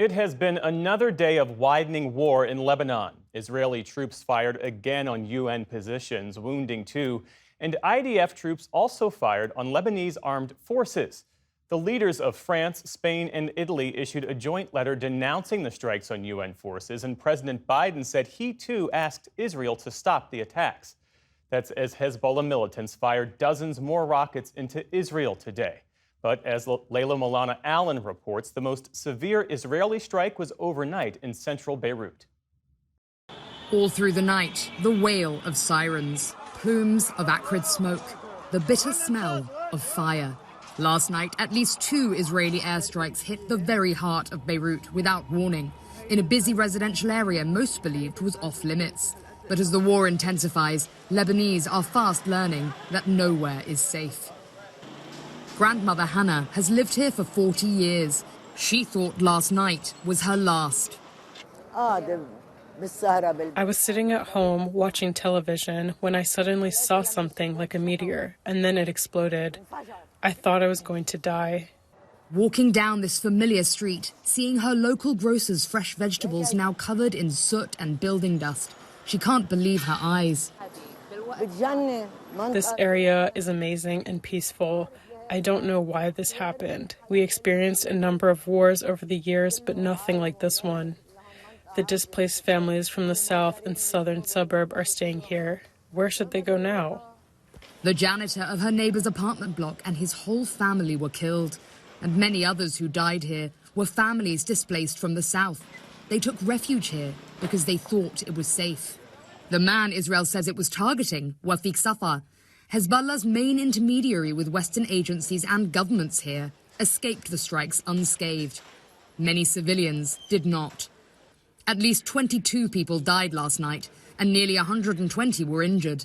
It has been another day of widening war in Lebanon. Israeli troops fired again on UN positions, wounding two, and IDF troops also fired on Lebanese armed forces. The leaders of France, Spain, and Italy issued a joint letter denouncing the strikes on UN forces, and President Biden said he too asked Israel to stop the attacks. That's as Hezbollah militants fired dozens more rockets into Israel today. But as Layla Milana Allen reports, the most severe Israeli strike was overnight in central Beirut. All through the night, the wail of sirens, plumes of acrid smoke, the bitter smell of fire. Last night, at least 2 Israeli airstrikes hit the very heart of Beirut without warning, in a busy residential area most believed was off limits. But as the war intensifies, Lebanese are fast learning that nowhere is safe. Grandmother Hannah has lived here for 40 years. She thought last night was her last. I was sitting at home watching television when I suddenly saw something like a meteor, and then it exploded. I thought I was going to die. Walking down this familiar street, seeing her local grocer's fresh vegetables now covered in soot and building dust, she can't believe her eyes. This area is amazing and peaceful. I don't know why this happened. We experienced a number of wars over the years, but nothing like this one. The displaced families from the south and southern suburb are staying here. Where should they go now? The janitor of her neighbor's apartment block and his whole family were killed. And many others who died here were families displaced from the south. They took refuge here because they thought it was safe. The man Israel says it was targeting, Wafiq Safar, Hezbollah's main intermediary with Western agencies and governments here, escaped the strikes unscathed. Many civilians did not. At least 22 people died last night, and nearly 120 were injured.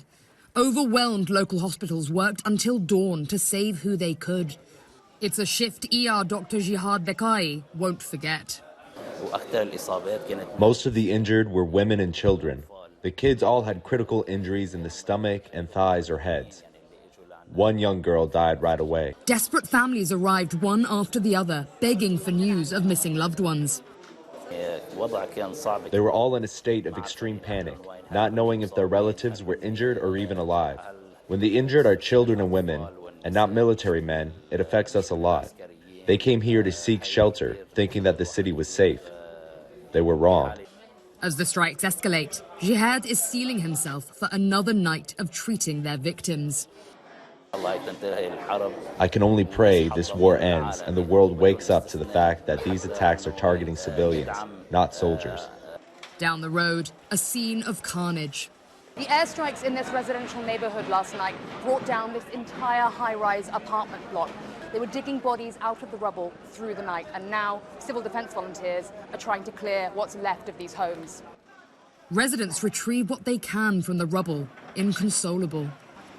Overwhelmed local hospitals worked until dawn to save who they could. It's a shift ER Dr. Jihad Bekai won't forget. Most of the injured were women and children. The kids all had critical injuries in the stomach and thighs or heads. One young girl died right away. Desperate families arrived one after the other, begging for news of missing loved ones. They were all in a state of extreme panic, not knowing if their relatives were injured or even alive. When the injured are children and women, and not military men, it affects us a lot. They came here to seek shelter, thinking that the city was safe. They were wrong. As the strikes escalate, Jihad is sealing himself for another night of treating their victims. I can only pray this war ends and the world wakes up to the fact that these attacks are targeting civilians, not soldiers. Down the road, a scene of carnage. The airstrikes in this residential neighborhood last night brought down this entire high-rise apartment block. They were digging bodies out of the rubble through the night, and now civil defense volunteers are trying to clear what's left of these homes. Residents retrieve what they can from the rubble, inconsolable.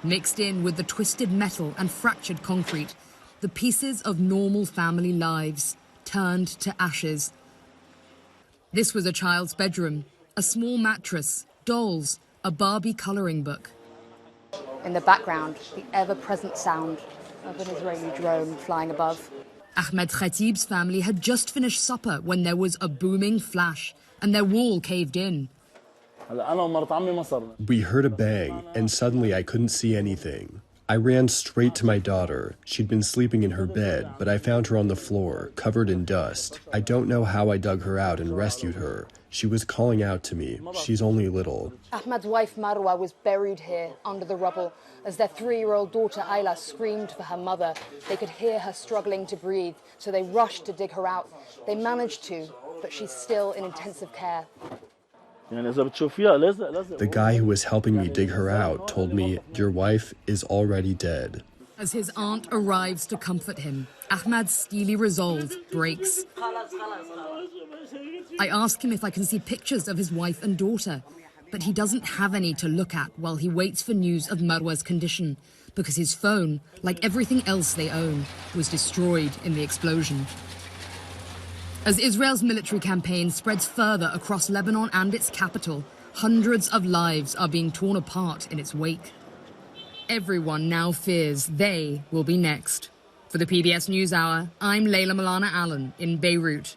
Mixed in with the twisted metal and fractured concrete, the pieces of normal family lives turned to ashes. This was a child's bedroom, a small mattress, dolls, a Barbie coloring book. In the background, the ever-present sound of an Israeli drone flying above. Ahmed Khatib's family had just finished supper when there was a booming flash and their wall caved in. We heard a bang, and suddenly I couldn't see anything. I ran straight to my daughter. She'd been sleeping in her bed, but I found her on the floor, covered in dust. I don't know how I dug her out and rescued her. She was calling out to me. She's only little. Ahmed's wife Marwa was buried here under the rubble. As their 3-year-old daughter Ayla screamed for her mother, they could hear her struggling to breathe, so they rushed to dig her out. They managed to, but she's still in intensive care. The guy who was helping me dig her out told me, "Your wife is already dead." As his aunt arrives to comfort him, Ahmad's steely resolve breaks. I ask him if I can see pictures of his wife and daughter, but he doesn't have any to look at while he waits for news of Marwa's condition, because his phone, like everything else they own, was destroyed in the explosion. As Israel's military campaign spreads further across Lebanon and its capital, hundreds of lives are being torn apart in its wake. Everyone now fears they will be next. For the PBS NewsHour, I'm Layla Milana Allen in Beirut.